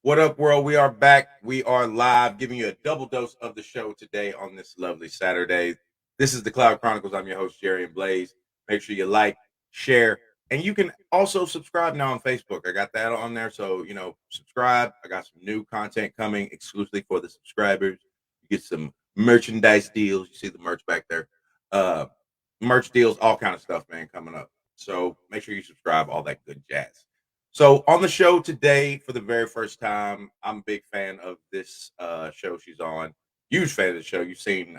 What up, world? We are back. We are live, giving you a double dose of the show today on this lovely Saturday. This is the Cloud Chronicles. I'm your host, Jerry and Blaze. Make sure you like, share, and you can also subscribe now on Facebook. I got that on there. So, subscribe. I got some new content coming exclusively for the subscribers. You get some merchandise deals. You see the merch back there. Merch deals, all kind of stuff, man, coming up. So make sure you subscribe, all that good jazz. So on the show today, for the very first time, I'm a big fan of this show she's on. Huge fan of the show. You've seen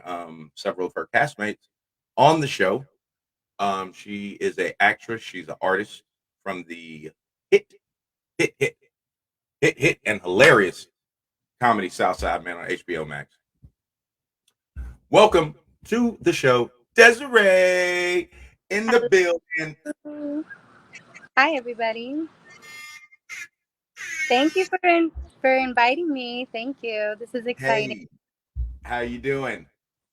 several of her castmates on the show. She is an actress. She's an artist from the hit, hit, hit, hit, and hilarious comedy Southside Man on HBO Max. Welcome to the show, Desiree in the building. Hi, everybody. Thank you for inviting me. Thank you. This is exciting. Hey, how you doing?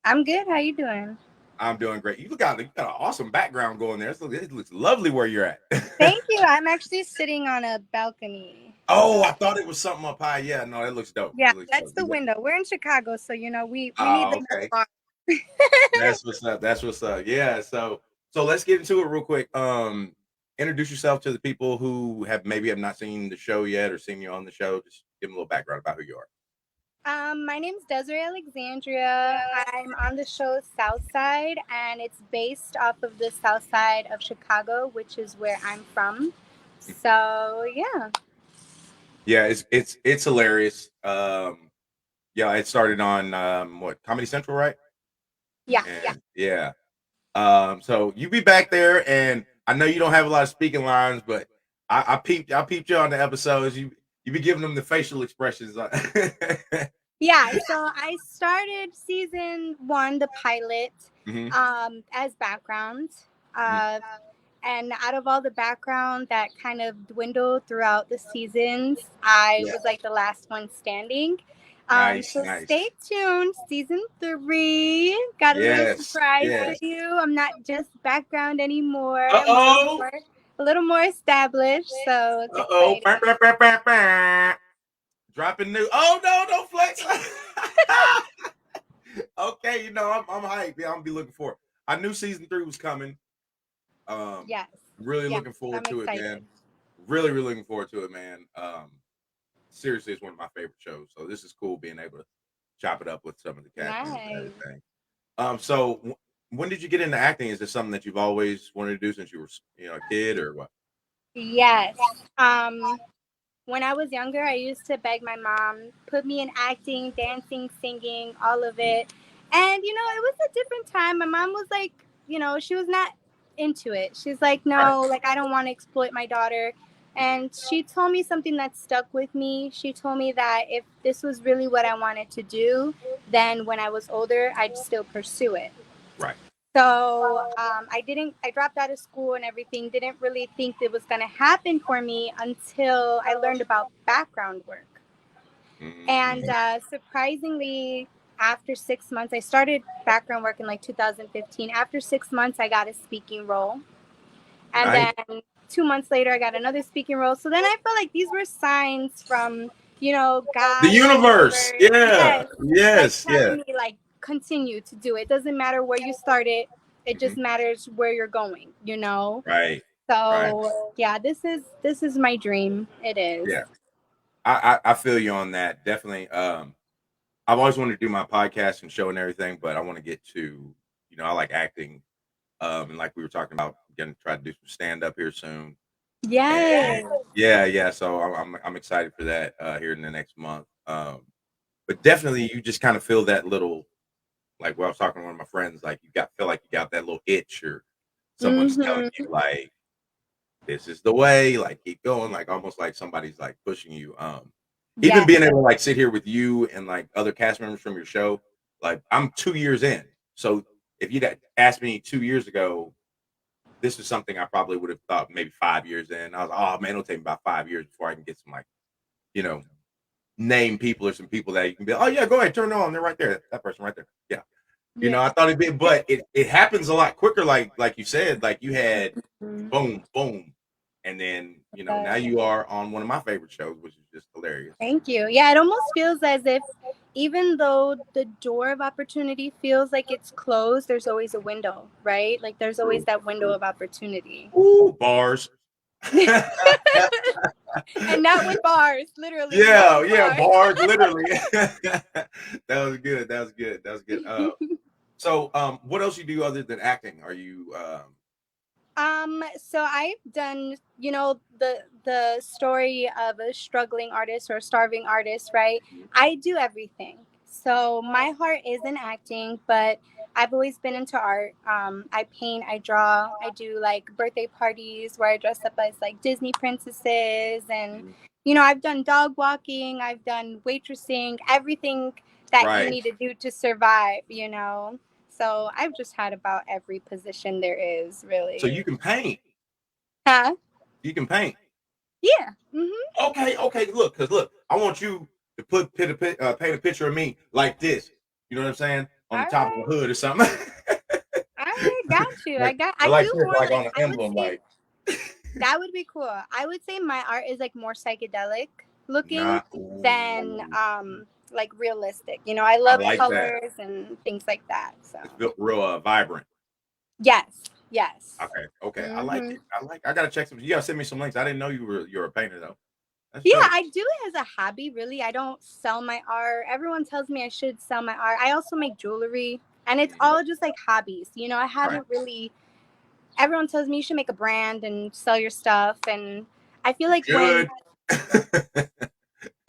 I'm good. How you doing? I'm doing great. You got an awesome background going there. It looks lovely where you're at. Thank you. I'm actually sitting on a balcony. Oh, I thought it was something up high. Yeah, no, that looks dope. Yeah, It looks that's dope. the window. We're in Chicago, so we need Oh, the okay. water. That's what's up. That's what's up. Yeah. So let's get into it real quick. Introduce yourself to the people who have not seen the show yet or seen you on the show. Just give them a little background about who you are. My name's Desiree Alexandria. I'm on the show Southside, and it's based off of the South Side of Chicago, which is where I'm from. So yeah. Yeah, it's hilarious. Yeah, it started on what, Comedy Central, right? Yeah. And yeah. So you be back there, and I know you don't have a lot of speaking lines, but I peeped you on the episodes. You be giving them the facial expressions. Yeah, so I started season 1, the pilot, as background. Uh, and out of all the background that kind of dwindled throughout the seasons, I was like the last one standing. Nice. Stay tuned. Season 3 got a little surprise for you. I'm not just background anymore. Uh-oh. A little more established. So it's exciting. Dropping new. Oh no, don't flex. Okay, I'm hyped. Yeah, I'm gonna be looking forward. I knew season 3 was coming. Yes. Really looking forward to it, man. Really looking forward to it, man. Seriously, it's one of my favorite shows. So this is cool being able to chop it up with some of the cast members and everything. So when did you get into acting? Is this something that you've always wanted to do since you were, a kid, or what? Yes. When I was younger, I used to beg my mom, put me in acting, dancing, singing, all of it. And, it was a different time. My mom was like, she was not into it. She's like, no, like, I don't want to exploit my daughter. And she told me something that stuck with me. She told me that if this was really what I wanted to do, then when I was older, I'd still pursue it. Right. So I dropped out of school and everything, didn't really think it was going to happen for me until I learned about background work. And surprisingly, after 6 months, I started background work in like 2015. After 6 months, I got a speaking role. And then 2 months later, I got another speaking role. So then I felt like these were signs from, God. The universe. Yeah. Yes. Telling me, like, continue to do it. Doesn't matter where you started. It just matters where you're going, Right. So yeah, this is my dream. It is. Yeah. I feel you on that. Definitely. I've always wanted to do my podcast and show and everything, but I want to get to, I like acting. And like we were talking about, gonna try to do some stand up here soon. Yes. Yeah. So I'm excited for that here in the next month. But definitely, you just kind of feel that little, like, when I was talking to one of my friends, like feel like you got that little itch, or someone's telling you, like, this is the way, like, keep going, like almost like somebody's like pushing you. Even being able to like sit here with you and like other cast members from your show, like, I'm 2 years in. So if you'd asked me 2 years ago, this is something I probably would have thought maybe 5 years in. I was like, oh man, it'll take me about 5 years before I can get some, like, name people or some people that you can be, oh yeah, go ahead, turn it on. They're right there. That person right there. Yeah. I thought it'd be, but it happens a lot quicker. Like you said, like you had boom, boom. And then, now you are on one of my favorite shows, which is just hilarious. Thank you. Yeah, it almost feels as if even though the door of opportunity feels like it's closed, there's always a window, right? Like there's always that window of opportunity. Ooh, bars. And not with bars, literally. Yeah, bars, literally. That was good. That was good. That was good. So, what else you do other than acting? Are you? So I've done, the story of a struggling artist or a starving artist, right? I do everything. So my heart is in acting, but I've always been into art. I paint, I draw, I do like birthday parties where I dress up as like Disney princesses, and I've done dog walking, I've done waitressing, everything that you Right. need to do to survive. So I've just had about every position there is, really. So you can paint. Huh? You can paint. Yeah. Mm-hmm. Okay. Look, I want you to paint a picture of me like this. You know what I'm saying? On the All top of a right. hood or something. All right. Got you. Like, I like do this, more like like, on an I would emblem, say like. that would be cool. I would say my art is like more psychedelic looking Not. than Ooh, like realistic. I I love like that. colors and things like that. So It's built real vibrant. yes. Yes. Okay. I like Mm-hmm. it. I gotta check some. You gotta send me some links. I didn't know you're a painter though. That's Yeah, dope. I do it as a hobby, really. I don't sell my art. Everyone tells me I should sell my art. I also make jewelry, and it's all just like hobbies. I Right. haven't really. Everyone tells me you should make a brand and sell your stuff, and I feel like when. Good.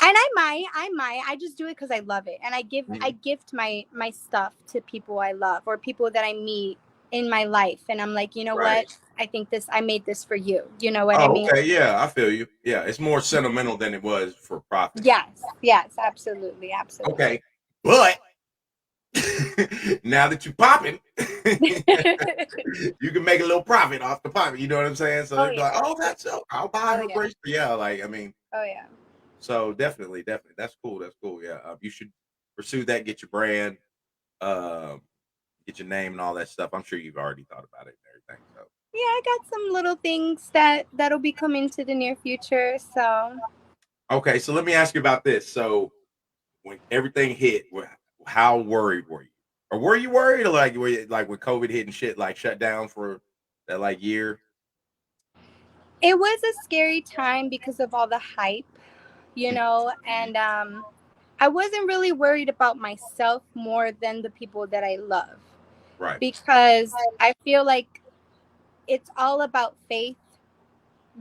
And I might. I just do it because I love it, and I gift my stuff to people I love or people that I meet in my life, and I'm like, you know Right. what? I made this for you. You know what I Oh, mean? okay. Yeah, I feel you. Yeah, it's more sentimental than it was for profit. Yes, absolutely, absolutely. Okay, but now that you're popping, you can make a little profit off the popping. You know what I'm saying? So Oh they'd be like, yeah. "Oh, that's so. I'll buy Oh her yeah. bracelet." Yeah, like I mean, Oh yeah. so definitely, that's cool. That's cool. Yeah, you should pursue that. Get your brand, um, get your name and all that stuff. I'm sure you've already thought about it and everything. So Yeah, I got some little things that'll be coming to the near future. So okay, so let me ask you about this. So when everything hit, how worried were you? Or were you worried, or like were you, like when COVID hit and shit like shut down for that like year? it was a scary time because of all the hype, and I wasn't really worried about myself more than the people that I love, Right. because I feel like it's all about faith,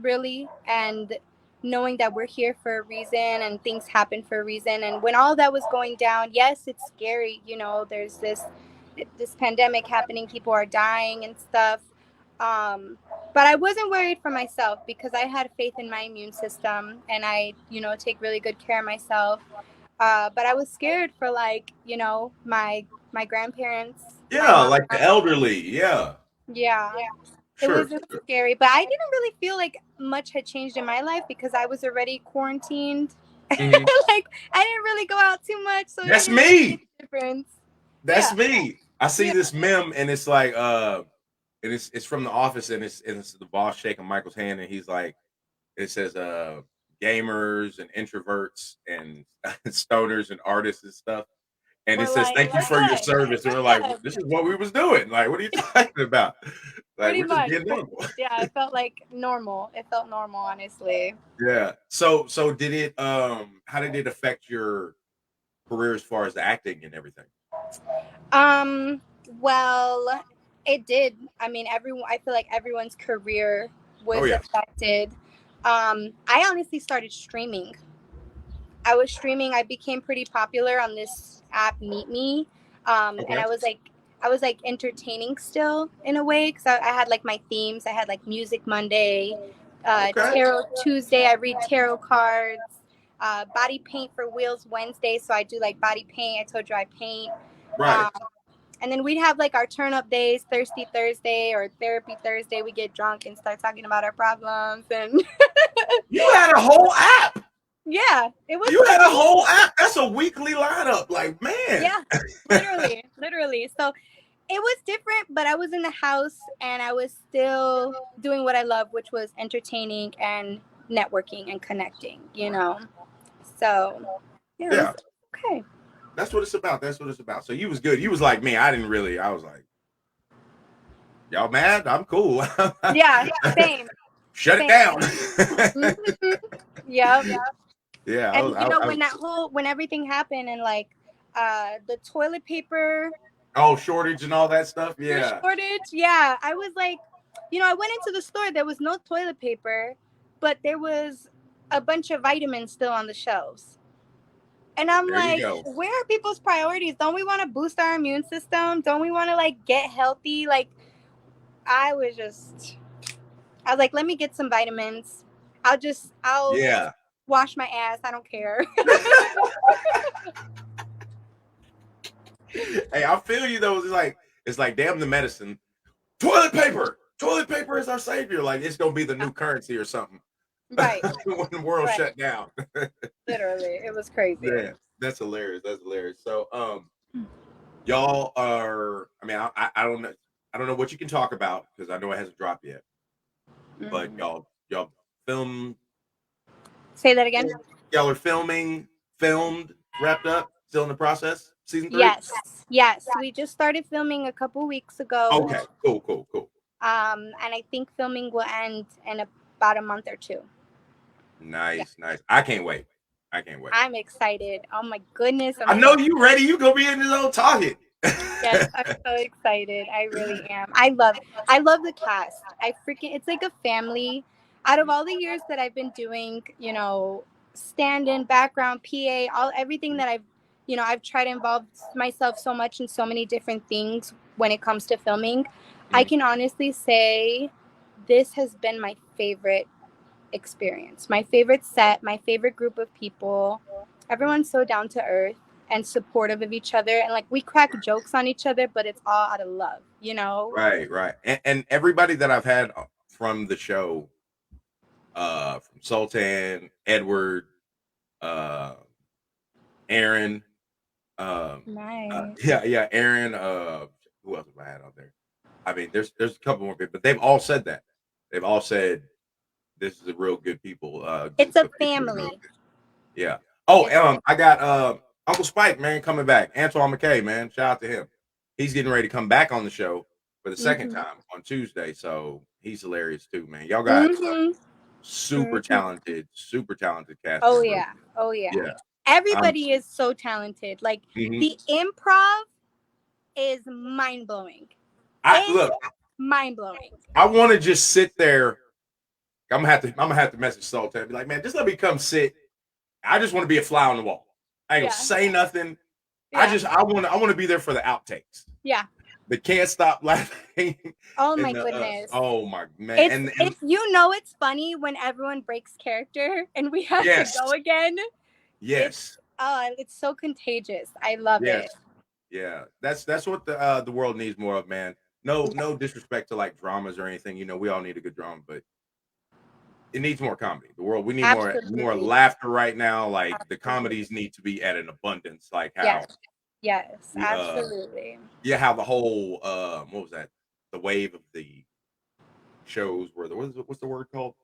really, and knowing that we're here for a reason and things happen for a reason. And when all that was going down, yes, it's scary. There's this pandemic happening, people are dying and stuff. Um, but I wasn't worried for myself because I had faith in my immune system, and I, take really good care of myself. But I was scared for, like, my grandparents, my Yeah, mom. like the elderly. Yeah. Yeah, it Sure. was scary, but I didn't really feel like much had changed in my life because I was already quarantined. Mhm. Like, I didn't really go out too much, so it That's didn't really make me. a difference. That's Yeah, me. I see yeah. this meme and it's like and it's from The Office and it's the boss shaking Michael's hand and he's like it says gamers and introverts and stoners and artists and stuff. And it We're says, like, "Thank you we're for your good. service." And we're like, We're good. "This is what we was doing. Like, what are you talking about? Like, Pretty we're just much. getting normal." Yeah, it felt like normal. It felt normal, honestly. Yeah. So did it? How did it affect your career as far as the acting and everything? Um, well, it did. I mean, I feel like everyone's career Oh was yeah. affected. I honestly started streaming. I was streaming. I became pretty popular on this app, Meet Me, and Okay. I was like entertaining still in a way because I had like my themes. I had like Music Monday, Okay. Tarot Tuesday. I read tarot cards. Body paint for Wheels Wednesday, so I do like body paint. I told you I paint. Right. Um, and then we'd have like our turn up days, Thirsty Thursday or Therapy Thursday. We get drunk and start talking about our problems, and You had a whole app. yeah, it was You had a funny. whole app. That's a weekly lineup. Like, man. Yeah, literally. So It was different, but I was in the house and I was still doing what I love, which was entertaining and networking and connecting, you know. So, yeah, it Yeah, was okay. that's what it's about. That's what it's about. So you was good. You was like me. I didn't really. I was like, y'all mad? I'm cool. Yeah, same, Shut it same. down. Hmm. Yep. Yeah, And you know, I when was. when everything happened and like the toilet paper Oh, shortage and all that stuff. Yeah, shortage, yeah, I was like, you know, I went into the store, there was no toilet paper, but there was a bunch of vitamins still on the shelves. And I'm there you like, go. where are people's priorities? Don't we want to boost our immune system? Don't we want to like get healthy? Like, I was just, I was like, let me get some vitamins. I'll Yeah. wash my ass. I don't care. Hey, I feel you though. It's like damn the medicine. Toilet paper. Toilet paper is our savior. Like it's gonna be the new currency or something Right, when the world right. shut down. Literally, it was crazy. Yeah, that's hilarious. That's hilarious. So, y'all are. I mean, I don't know. I don't know what you can talk about because I know it hasn't dropped yet. But Mhm. y'all film. Say that again. Y'all are filmed, wrapped up, still in the process. Season 3. Yes, yes. We just started filming a couple weeks ago, Okay, cool. and I think filming will end in about a month or two. Yeah, Nice. I can't wait. I can't wait. I'm excited. Oh my goodness, I'm I so know you ready. You gonna be in this old target. yes, I'm so excited. I really am. I love the cast. I freaking it's like a family. Out of all the years that I've been doing, you know, stand-in, background, PA, all everything that I've, you know, I've tried to involve myself so much in so many different things when it comes to filming. I Mhm. can honestly say this has been my favorite experience. My favorite set, my favorite group of people. Everyone's so down to earth and supportive of each other. And like we crack jokes on each other, but it's all out of love, you know? Right. And everybody that I've had from the show, from Sultan, Edward, uh, Aaron, Nice. yeah, Aaron. Who else have I had out there? I mean, there's a couple more people, but they've all said that. They've all said this is a real good people, It's group a of people. You know? family. Yeah. Oh, It's I got Uncle Spike, man, coming back. Antoine McKay, man. Shout out to him. He's getting ready to come back on the show for the second mm-hmm. time on Tuesday. So he's hilarious too, man. Y'all got Mm-hmm. Mm-hmm. super talented cast Oh members. yeah. Oh yeah. Yeah. Um, Everybody is so talented. Like mhm. the improv is mind blowing. I It's look, mind blowing. I want to just sit there. I'm gonna have to message Sultan and be like, man, just let me come sit. I just want to be a fly on the wall. I ain't gonna Yeah. say nothing. Yeah. I want to be there for the outtakes. Yeah. The can't stop laughing Oh and my the goodness. oh my man and It's you know it's funny when everyone breaks character and we have to yes go again. It's yes it's so contagious. I love yes it. yeah that's what the world needs more of, man. No disrespect to like dramas or anything, you know, we all need a good drama, but it needs more comedy. The world, we need more Absolutely. laughter right now. Like the Absolutely. comedies need to be at an abundance, like how Yes. Yes. the Absolutely. yeah, how the whole what was that, the wave of the shows where the what's the word called,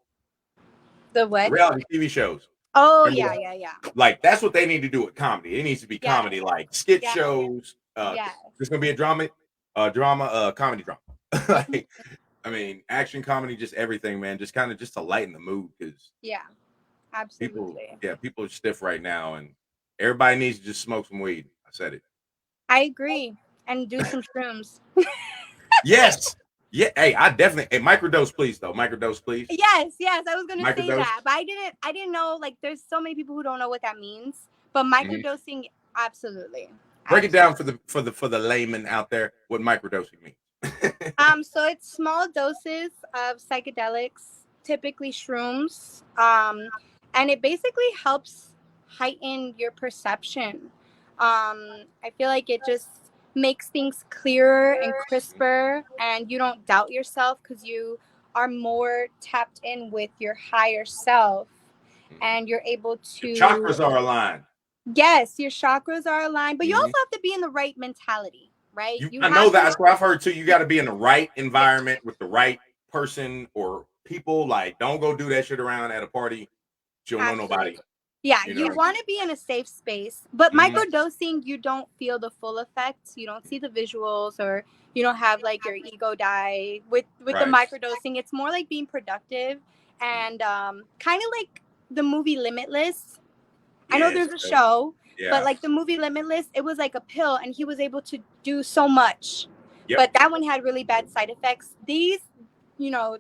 The the what? reality TV shows. Oh Remember yeah, that? yeah, yeah. Like that's what they need to do with comedy. It needs to be Yes. comedy, like skit Yes. shows. Yes. There's gonna be a comedy drama. Mhm. Like, I mean, action comedy, just everything, man. Just kind of just to lighten the mood because Yeah. Absolutely. people are stiff right now, and everybody needs to just smoke some weed. I said it. I agree. And do some shrooms. Yes. Yeah. Hey, I definitely. Hey, microdose, please, though. Microdose, please. Yes, yes, I was gonna say Microdose. that, but I didn't know. Like, there's so many people who don't know what that means. But Mhm. microdosing, absolutely, Break it absolutely. down for the layman out there what microdosing means. So it's small doses of psychedelics, typically shrooms, and it basically helps heighten your perception. I feel like it just makes things clearer and crisper, and you don't doubt yourself because you are more tapped in with your higher self, Mhm. and you're able Your to chakras are aligned. yes, your chakras are aligned, but you Mhm. also have to be in the right mentality. right? I have know to that's what I've heard too. You got to be in the right environment with the right person or people. Like, don't go do that shit around at a party. You don't know nobody. Yeah, You you know? want to be in a safe space. But Mhm. microdosing, you don't feel the full effects. You don't see the visuals, or you don't have like your ego die. With the Right. microdosing, it's more like being productive and kind of like the movie Limitless. I know Yes. there's a show, but Yeah. like the movie Limitless, it was like a pill, and he was able to do so much. Yep. But that one had really bad side effects. These, you know,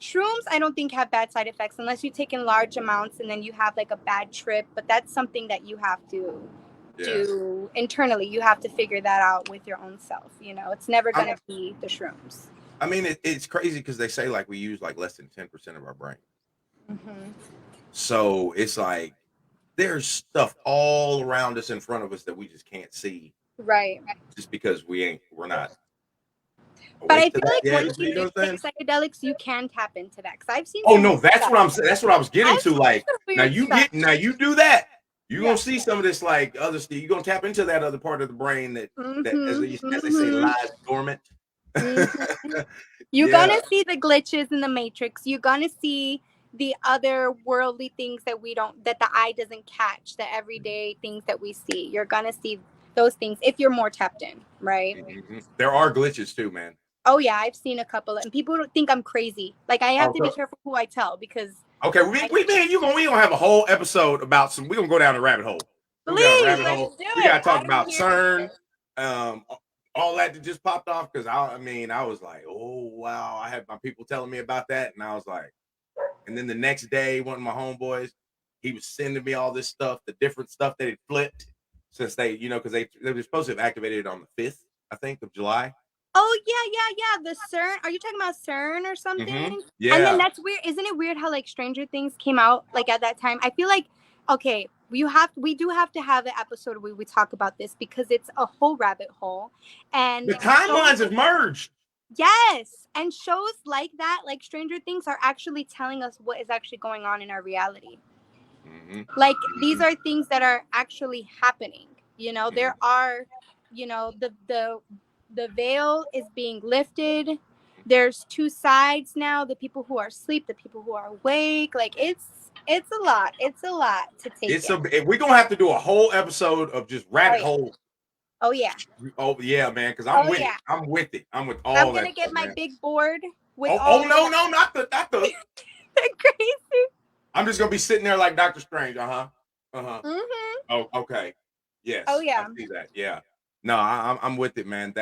shrooms, I don't think have bad side effects unless you take in large amounts and then you have like a bad trip. But that's something that you have to do internally. You have to figure that out with your own self. You know, it's never going to be the shrooms. I mean, it's crazy because they say like we use like less than 10% of our brain. Mm-hmm. So it's like there's stuff all around us in front of us that we just can't see. Right. Just because we're not But I awake to feel that like yet. once you do take psychedelics, you can tap into that. Because I've seen. Oh no, that's what I'm saying. That's what I was getting to. Like now you do that. You're gonna see some of this like other stuff. You're gonna tap into that other part of the brain that as they say lies dormant. You're gonna see the glitches in the matrix. You're gonna see the other worldly things that that the eye doesn't catch, the everyday things that we see. You're gonna see those things if you're more tapped in, right? Mm-hmm. There are glitches too, man. Oh yeah, I've seen a couple, and people think I'm crazy. Like I have to be careful who I tell because. Okay, we gonna have a whole episode about some. We're gonna go down the rabbit hole. Please, We gotta talk about CERN, all that just popped off because I was like, oh wow, I had my people telling me about that, and I was like, and then the next day, one of my homeboys, he was sending me all this stuff, the different stuff that it flipped since they, because they were supposed to have activated it on the 5th, I think, of July. Oh yeah. The CERN. Are you talking about CERN or something? Mm-hmm. Yeah. And then that's weird. Isn't it weird how like Stranger Things came out like at that time? I feel like okay, we do have to have an episode where we talk about this because it's a whole rabbit hole. And the timelines have merged. Yes. And shows like that, like Stranger Things, are actually telling us what is actually going on in our reality. Mm-hmm. Like these are things that are actually happening. There are, the veil is being lifted. There's two sides now, the people who are asleep, the people who are awake. Like it's a lot. It's a lot to take. We're gonna have to do a whole episode of just rabbit hole. Oh yeah. Oh yeah, man. Because I'm with it. I'm with it. I'm with all that. I'm gonna get my big board with no, not the crazy. I'm just gonna be sitting there like Dr. Strange. Mm-hmm. Oh, okay. Yes. Oh yeah. I see that. Yeah. No, I'm with it, man.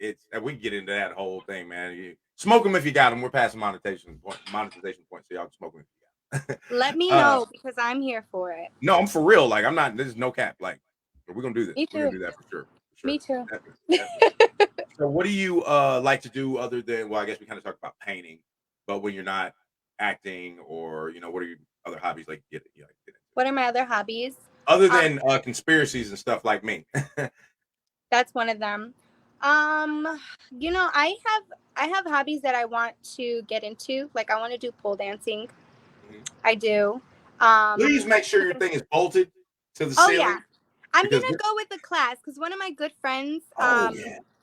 We can get into that whole thing, man. Smoke them if you got them. We're past monetization point, so y'all can smoke them if you got them. Let me know because I'm here for it. No, I'm for real. Like I'm not. This is no cap. Like we're gonna do this. Me too. We're gonna do that for sure. Me too. Definitely. So, what do you like to do other than? Well, I guess we kind of talked about painting, but when you're not acting, or what are your other hobbies like? Get into? What are my other hobbies? Other than conspiracies and stuff like me. That's one of them. I have hobbies that I want to get into. Like I want to do pole dancing. Mm-hmm. I do. Please make sure your thing is bolted to the ceiling. Oh yeah. I'm gonna go with the class because one of my good friends,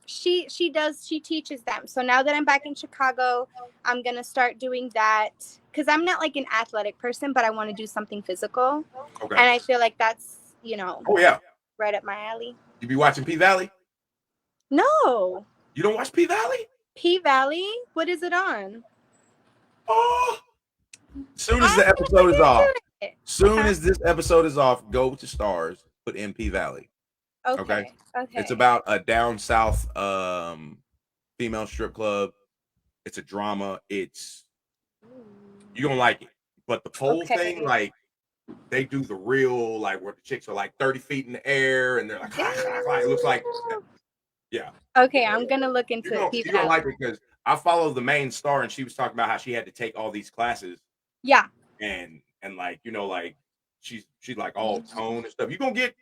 she teaches them. So now that I'm back in Chicago, I'm gonna start doing that because I'm not like an athletic person, but I want to do something physical. Okay. And I feel like that's right up my alley. You be watching P-Valley? No. You don't watch P-Valley? P-Valley? What is it on? Oh. Soon as the episode is off. Soon as this episode is off, go to Stars, put in P-Valley. Okay. It's about a down south female strip club. It's a drama. You're gonna like it. But the pole thing, like they do the real, like where the chicks are like 30 feet in the air and they're like, it looks like Okay, I'm gonna look into it. You're gonna like it because I follow the main star and she was talking about how she had to take all these classes. Yeah. And like, like she's like all tone and stuff. You're gonna get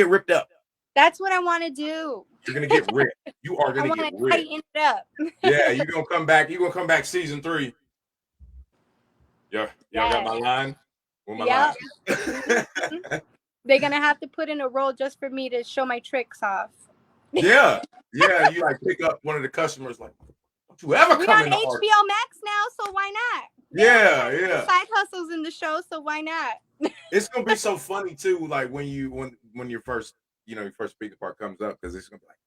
ripped up. That's what I want to do. You're gonna get ripped. You are gonna get ripped. Tighten it up. Yeah, you're gonna come back. You're gonna come back season 3. Y'all got my line? Where my line? They're gonna have to put in a role just for me to show my tricks off. Yeah, yeah. You like pick up one of the customers like, don't you ever We come on in the art? HBO Max now, so why not? They don't Yeah, have any yeah. side hustles in the show, so why not? It's gonna be so funny too, like when your first your first speaking part comes up because it's gonna be like,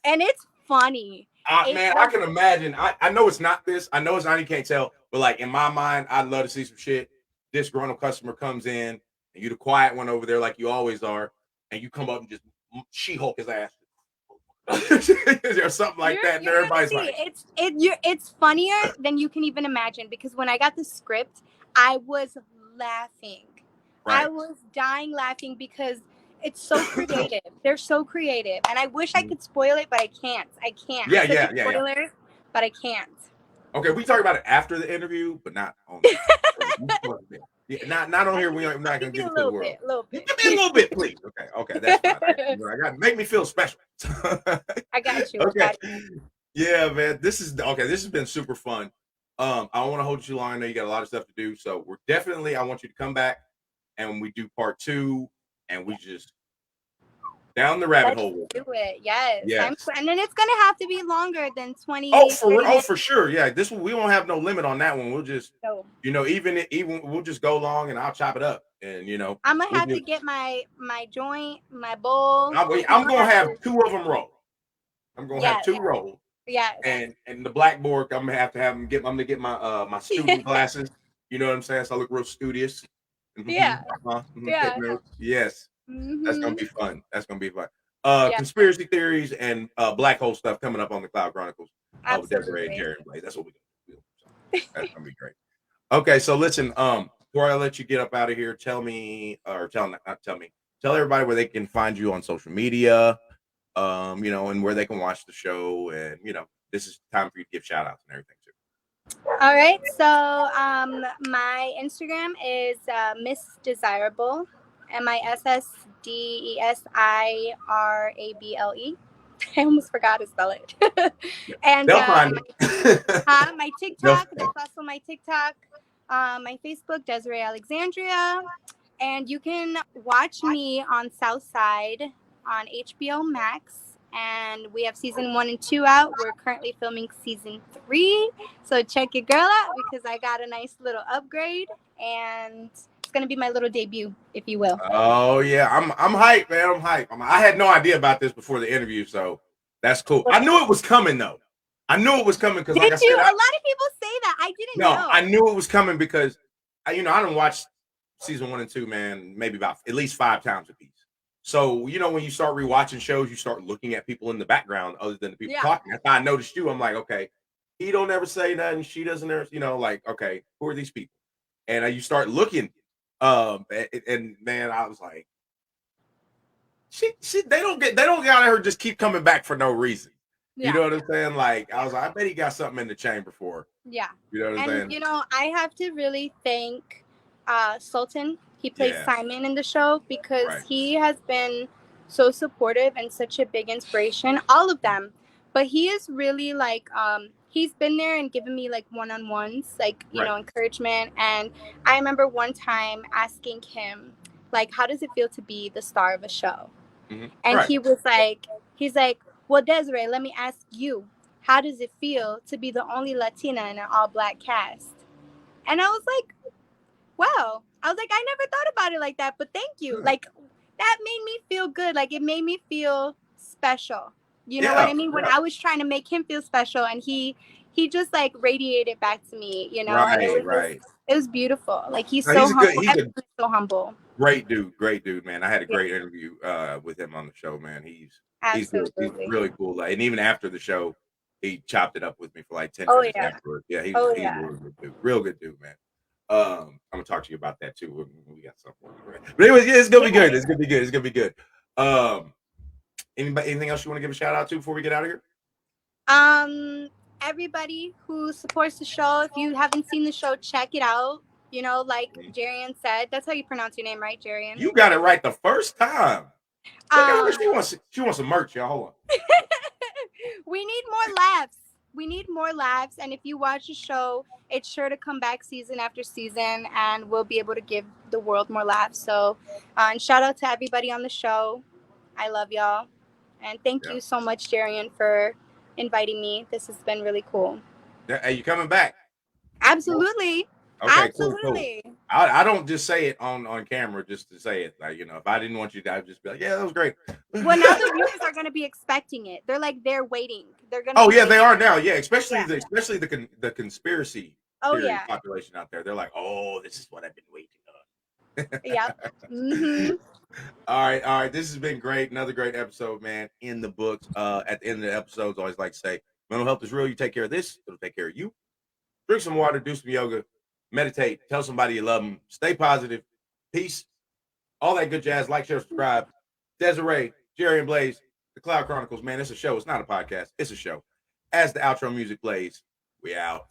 And it's funny. man, I can imagine. I know it's not this. I know it's not. You can't tell, but like in my mind, I'd love to see some shit. This grown-up customer comes in, and you the quiet one over there, like you always are, and you come up and just She-Hulk his ass, or something like that, and You're gonna everybody's see. like, It's funnier than you can even imagine because when I got the script, I was laughing. I right. was dying laughing because it's so creative. They're so creative, and I wish I could spoil it, but I can't. I can't. I'm such a Yeah. spoiler, but I can't. Okay, we talk about it after the interview, but not on the show. Yeah, not on here. We're not I'll gonna give you give a it to the little world. bit, a little Give bit. me a little bit, please. Okay, that's fine. I got make me feel special. I got you. I Okay, got you. yeah, man. This has been super fun. I don't want to hold you long. I know you got a lot of stuff to do, so we're definitely. I want you to come back and when we do part 2, and we just down the rabbit Let's hole. do it. Yes. Yes. And then it's gonna have to be longer than 20, 30 minutes. For sure. Yeah, we won't have no limit on that one. We'll just So even we'll just go long and I'll chop it up and I'm gonna we'll have to just get my joint, my bowl. I'm gonna have 2 of them roll. I'm gonna have Yes, 2 roll yes. and the blackboard I'm gonna have them get. I'm gonna get my student glasses. You know what I'm saying? So I look real studious. Yeah, Take yeah. notes. Yes, that's gonna Mhm. be fun. That's gonna be fun. Yeah, Conspiracy theories and black hole stuff coming up on the Cloud Chronicles with Desiree and absolutely. Jerry and Blaze. That's what we're gonna do. So that's gonna be great. Okay, so listen, before I let you get up out of here, tell me, or not tell me, tell everybody where they can find you on social media, and where they can watch the show, and this is time for you to give shout outs and everything too. All right. So my Instagram is Miss Desirable, MISSDESIRABLE. I almost forgot to spell it. And They'll find it. my They'll TikTok, that's also my TikTok. My Facebook, Desiree Alexandria. And you can watch me on Southside on HBO Max. And we have season 1 and 2 out. We're currently filming season 3. So check your girl out because I got a nice little upgrade. And it's going to be my little debut, if you will. Oh yeah, I'm hyped, man. I'm hyped. I had no idea about this before the interview, so that's cool. I knew it was coming though. I knew it was coming because, like I Did you? said, A lot of people say that. I didn't know. I knew it was coming because I didn't watch season 1 and 2, man, maybe about at least 5 times a piece. So when you start rewatching shows, you start looking at people in the background other than the people talking. That's how I noticed you. I'm like, okay, he don't ever say nothing. She doesn't ever, like, okay, who are these people? And you start looking, and man, I was like, they don't get out of her just keep coming back for no reason. You know what I'm saying? Like, I was like, I bet he got something in the chamber for her. Yeah. You know what I'm saying? I have to really thank Sultan. He plays Simon in the show because he has been so supportive and such a big inspiration. All of them. But he is really like, he's been there and given me like one-on-ones, like, encouragement. And I remember one time asking him, like, how does it feel to be the star of a show? Mm-hmm. And he was like, well, Desiree, let me ask you, how does it feel to be the only Latina in an all-black cast? And I was like, wow. I was like, I never thought about it like that, but thank you. Like, that made me feel good. Like, it made me feel special. You know what I mean? When I was trying to make him feel special, and he just like radiated back to me, and it was beautiful. Like, he's so humble. He's so humble. Great dude, man. I had a great interview with him on the show, man. He's really cool. And even after the show, he chopped it up with me for like 10 minutes afterwards. Yeah, he's real good dude, man. I'm gonna talk to you about that too when we got something. But anyways, yeah, it's gonna be good. It's gonna be good. Anything else you want to give a shout out to before we get out of here? Everybody who supports the show. If you haven't seen the show, check it out. Like Jarian said, that's how you pronounce your name, right, Jarian? You got it right the first time. She wants some merch, y'all. Hold on. We need more laughs. We need more laughs. And if you watch the show, it's sure to come back season after season, and we'll be able to give the world more laughs. So, and shout out to everybody on the show. I love y'all. And thank you so much, Jarian, for inviting me. This has been really cool. Hey, you coming back? Absolutely. Okay, cool. Absolutely. I don't just say it on camera just to say it. Like, if I didn't want you to, I'd just be like, yeah, that was great. Well, now the viewers are going to be expecting it. They're waiting. They're going to. Oh be yeah, they waiting. are now. Yeah, especially the conspiracy theory population out there. They're like, oh, this is what I've been waiting on. Yep. Mm-hmm. All right. This has been great. Another great episode, man. In the books. At the end of the episodes, I always like to say, mental health is real. You take care of this, it'll take care of you. Drink some water, do some yoga, meditate, tell somebody you love them, stay positive, peace, all that good jazz. Like, share, subscribe. Desiree, Jerry, and Blaze, the Cloud Chronicles. Man, it's a show. It's not a podcast. It's a show. As the outro music plays, we out.